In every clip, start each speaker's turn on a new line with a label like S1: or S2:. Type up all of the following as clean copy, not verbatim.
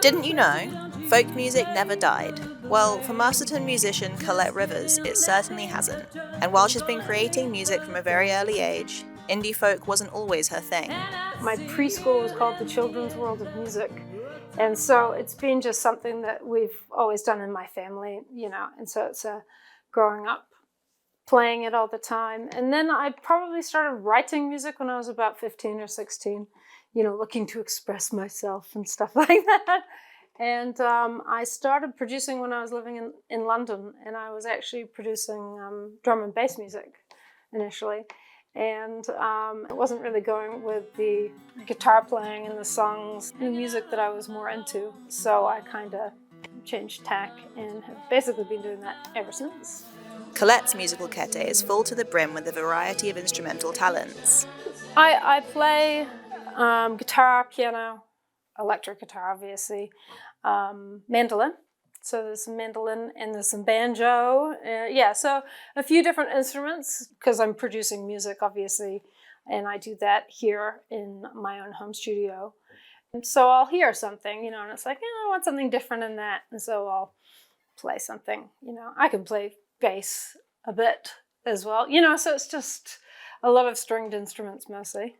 S1: Didn't you know? Folk music never died. Well, for Masterton musician Colette Rivers, it certainly hasn't. And while she's been creating music from a very early age, indie folk wasn't always her thing.
S2: My preschool was called the Children's World of Music. And so it's been just something that we've always done in my family, and so it's growing up playing it all the time. And then I probably started writing music when I was about 15 or 16, looking to express myself and stuff like that. And I started producing when I was living in London, and I was actually producing drum and bass music initially. And it wasn't really going with the guitar playing and the songs and the music that I was more into. So I kind of changed tack and have basically been doing that ever since.
S1: Colette's musical kete is full to the brim with a variety of instrumental talents.
S2: I play guitar, piano, electric guitar, obviously, mandolin. So there's some mandolin and there's some banjo. So a few different instruments because I'm producing music, obviously, and I do that here in my own home studio. And so I'll hear something, and it's like, I want something different in that. And so I'll play something, I can play bass a bit as well, so it's just a lot of stringed instruments mostly.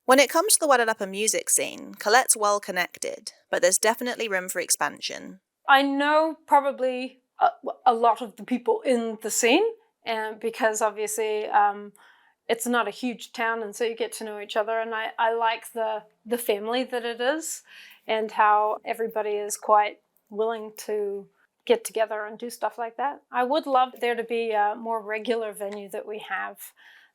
S1: When it comes to the Wairarapa music scene, Colette's well connected, but there's definitely room for expansion.
S2: I know probably a lot of the people in the scene, and because obviously it's not a huge town, and so you get to know each other, and I like the family that it is and how everybody is quite willing to get together and do stuff like that. I would love there to be a more regular venue that we have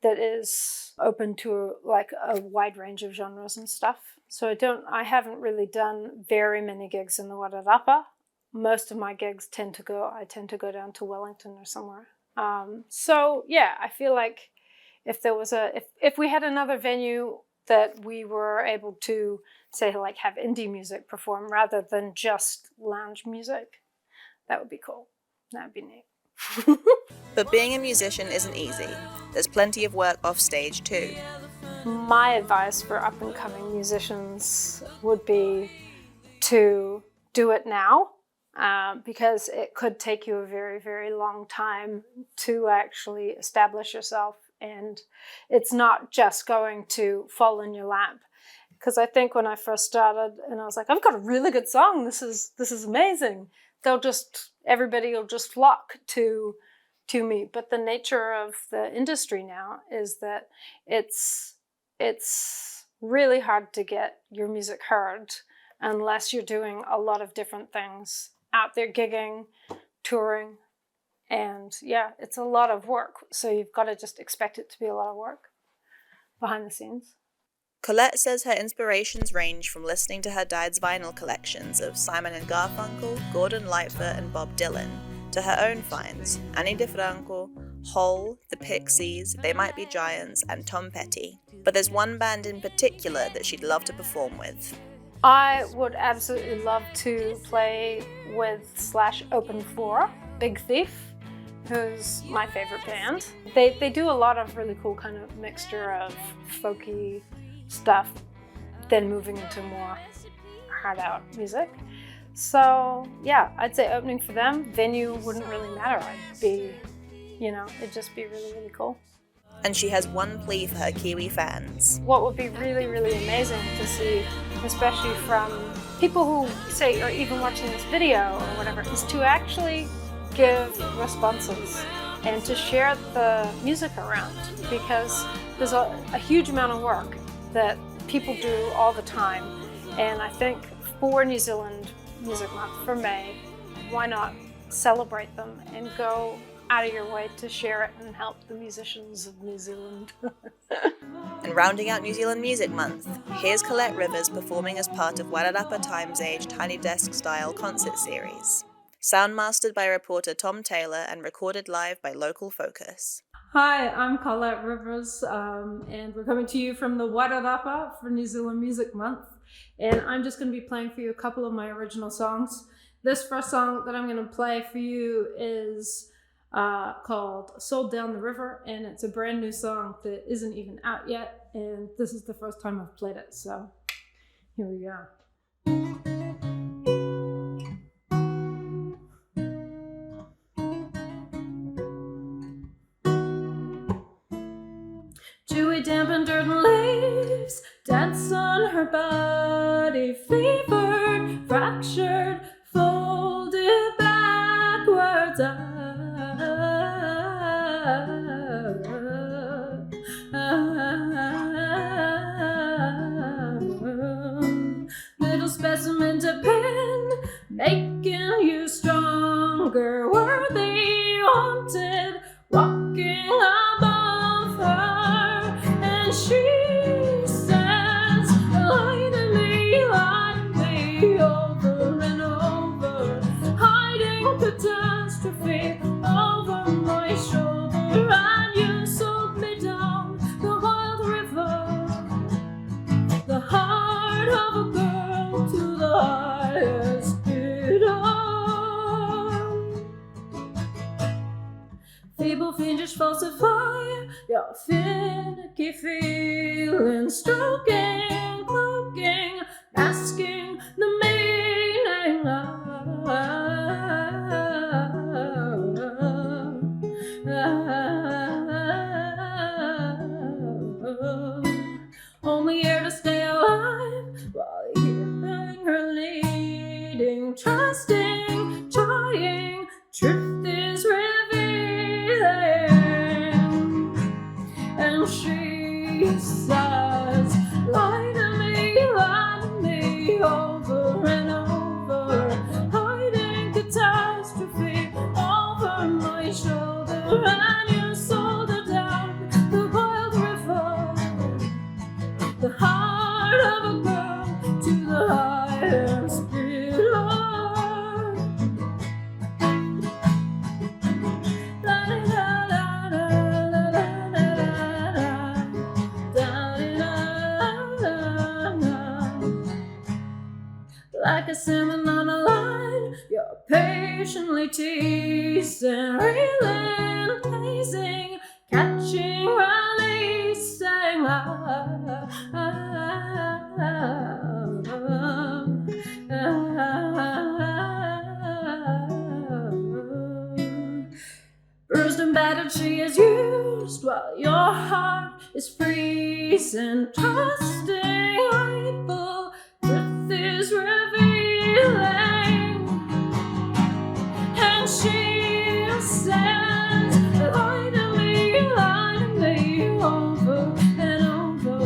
S2: that is open to like a wide range of genres and stuff. So I haven't really done very many gigs in the Wairarapa. Most of my gigs I tend to go down to Wellington or somewhere. I feel like if we had another venue that we were able to say like have indie music perform rather than just lounge music, that would be cool. That would be neat.
S1: But being a musician isn't easy. There's plenty of work off stage too.
S2: My advice for up-and-coming musicians would be to do it now, because it could take you a very, very long time to actually establish yourself. And it's not just going to fall in your lap. Because I think when I first started and I was like, I've got a really good song, this is amazing. Everybody will just flock to me. But the nature of the industry now is that it's really hard to get your music heard unless you're doing a lot of different things out there, gigging, touring, and it's a lot of work. So you've got to just expect it to be a lot of work behind the scenes.
S1: Colette says her inspirations range from listening to her dad's vinyl collections of Simon and Garfunkel, Gordon Lightfoot and Bob Dylan, to her own finds, Ani DiFranco, Hole, The Pixies, They Might Be Giants, and Tom Petty. But there's one band in particular that she'd love to perform with.
S2: I would absolutely love to play with / open for Big Thief, who's my favorite band. They do a lot of really cool kind of mixture of folky stuff, then moving into more hard out music. So I'd say opening for them. Venue wouldn't really matter. It'd just be really, really cool.
S1: And she has one plea for her Kiwi fans.
S2: What would be really, really amazing to see, especially from people who say are even watching this video or whatever, is to actually give responses and to share the music around, because there's a huge amount of work that people do all the time. And I think for New Zealand Music Month, for May, why not celebrate them and go out of your way to share it and help the musicians of New Zealand.
S1: And rounding out New Zealand Music Month, here's Colette Rivers performing as part of Wairarapa Times Age Tiny Desk Style concert series. Sound mastered by reporter Tom Taylor and recorded live by Local Focus.
S3: Hi, I'm Colette Rivers, and we're coming to you from the Wairarapa for New Zealand Music Month. And I'm just going to be playing for you a couple of my original songs. This first song that I'm going to play for you is called Sold Down the River, and it's a brand new song that isn't even out yet, and this is the first time I've played it, so here we go. Withered leaves dance on her body, fevered, fractured, folded backwards. Little specimen to pen, making you stronger, worthy, wanted, walking above her. And she says, lie to me, over and over, hiding catastrophe over my shoulder. And you sold me down the wild river, the heart of a girl to the highest bidder. Feeble, fiendish, falsify your finicky feelings, stroking, cloaking, masking the meaning only here to stay alive while hearing her leading, trusting, trying, truth is revealing. And she says, lie to me, over and over, hiding catastrophe over my shoulder. And you sold her down the wild river, the heart of a girl to the highest bidder. Like a salmon on a line, you're patiently teasing, reeling, hazing, catching, releasing. Bruised and battered she is used while your heart is freezing, trusting, rightful, truth is revealing. And she says, lie to me, over and over,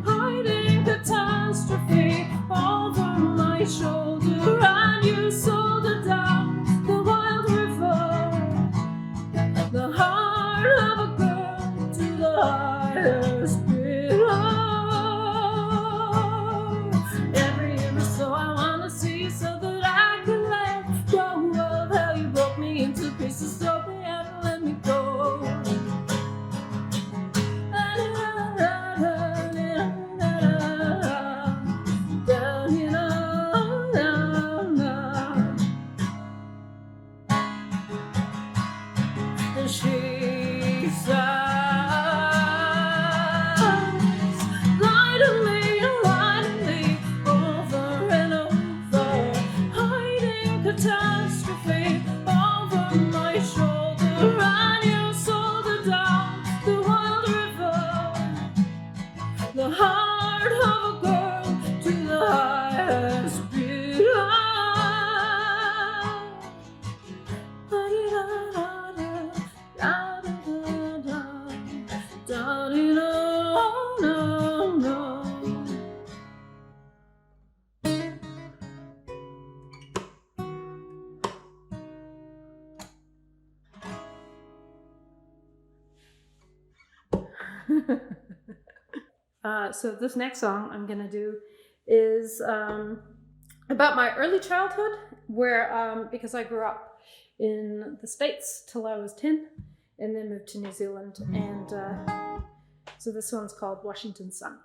S3: hiding catastrophe over my shoulder. And you sold her down the wild river, the heart of a girl to the highest bidder. Every year or so I wanna see so that I can let go of how you broke me into pieces, so bad and let me go. And she says, lie to me, over and over, hiding catastrophe over my shoulder. And you sold her down the wild river, the heart of a girl to the highest bidder. So this next song I'm gonna do is about my early childhood, where because I grew up in the States till I was 10 and then moved to New Zealand, and so this one's called Washington Sun.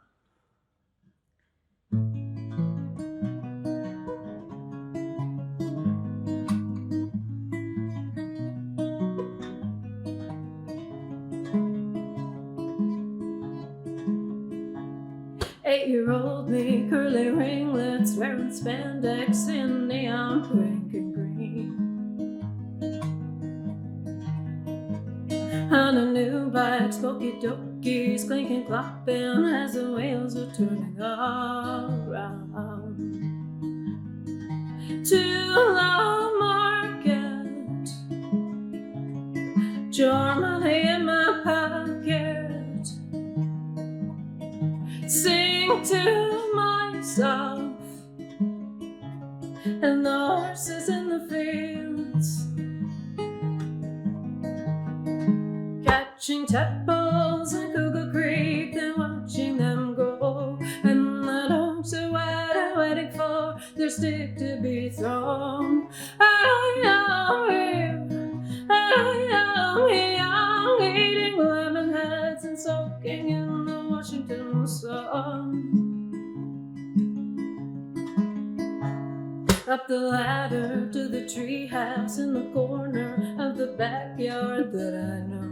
S3: Eight-year-old me, curly ringlets, wearing spandex in neon pink and green. On a new bike, spooky dokey gears clinking, clopping as the wheels are turning around. To the market, jar money in my pocket, sing to myself and the horses in the fields, catching tadpoles in Cougar Creek and watching them grow, and the dogs are waiting for their stick to be thrown. I am here, eating lemon heads and soaking in the Washington sun. Up the ladder to the treehouse in the corner of the backyard that I know.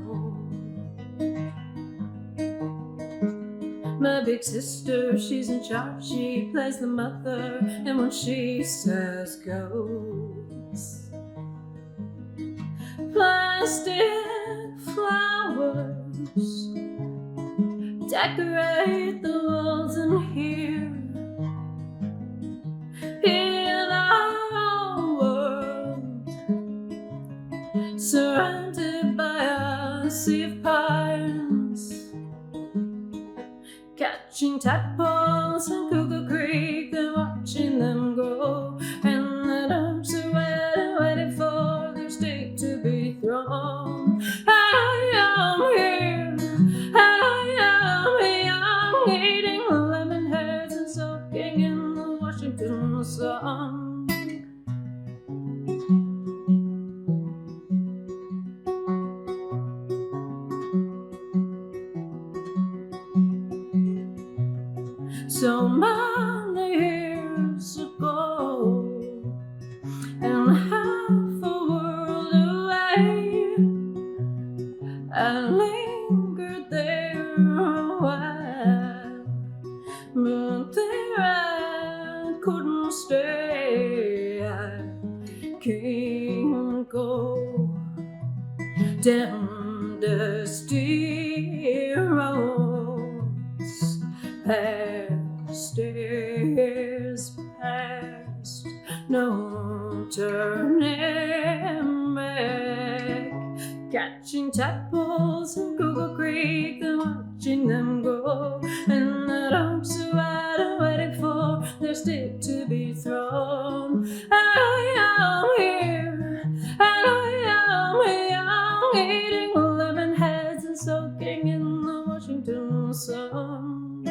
S3: My big sister, she's in charge, she plays the mother, and when she says goes. Plastic flowers decorate the walls in here. In our world, surrounded by a sea of pines, catching tadpoles in Cougar Creek and watching them grow, and the dogs are waiting for their steak to be thrown. I am here, eating lemon heads and soaking in the Washington sun. So many years ago, and half a world away, I lingered there a while, but there I couldn't stay. I can't go down dusty roads, past stairs, past no turning back, catching tadpoles in Cougar Creek and watching them grow, and the dogs are waiting for their stick to be thrown. I am here, eating lemon heads and soaking in the Washington sun.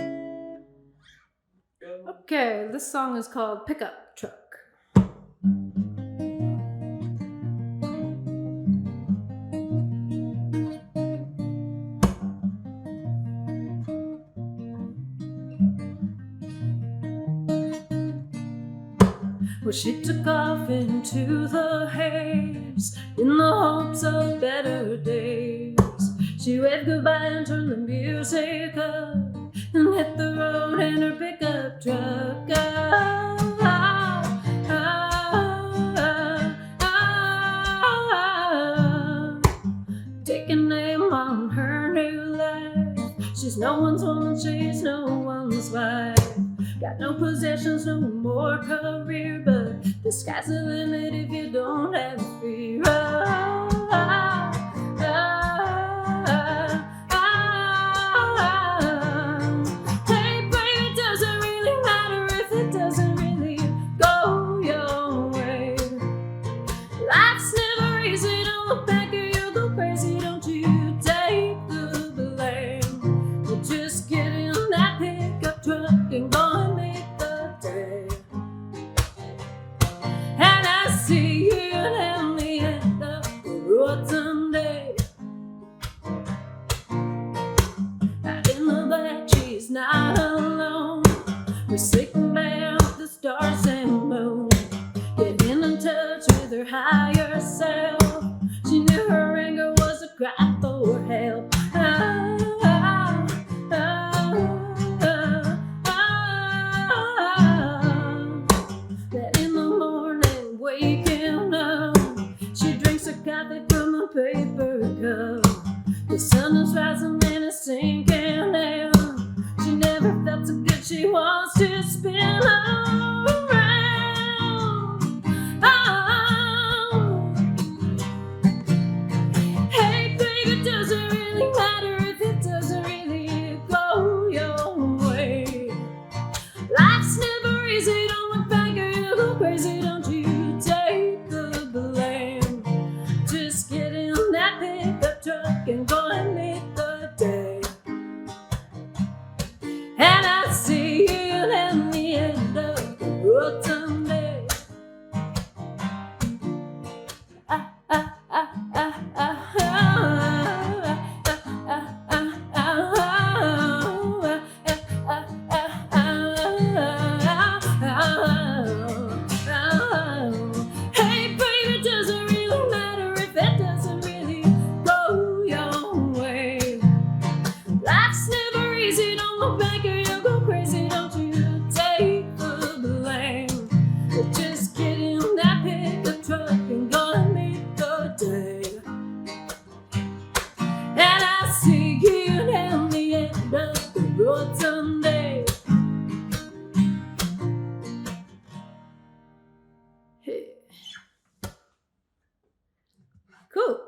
S3: Okay, this song is called Pickup Truck. Well, she took off into the haze in the hopes of better days. She waved goodbye and turned the music up and hit the road in her pickup truck. Taking aim on her new life. She's no one's woman, she's no one's wife. Got no possessions, no more career, but the sky's the limit if you don't have fear. Hey baby, does it really matter if it doesn't really go your way? Life's never easy, don't look back or you'll go crazy. Don't you take the blame, but just get in that pickup truck and go and make the day. And I see you and me at the road someday. Out in the black, she's not alone. We're sitting there with the stars and moon, getting in touch with her higher self. She knew her anger was a cry for help. That in the morning, waking up, she drinks her coffee from a paper cup. The sun is rising and it's sinking. Cool.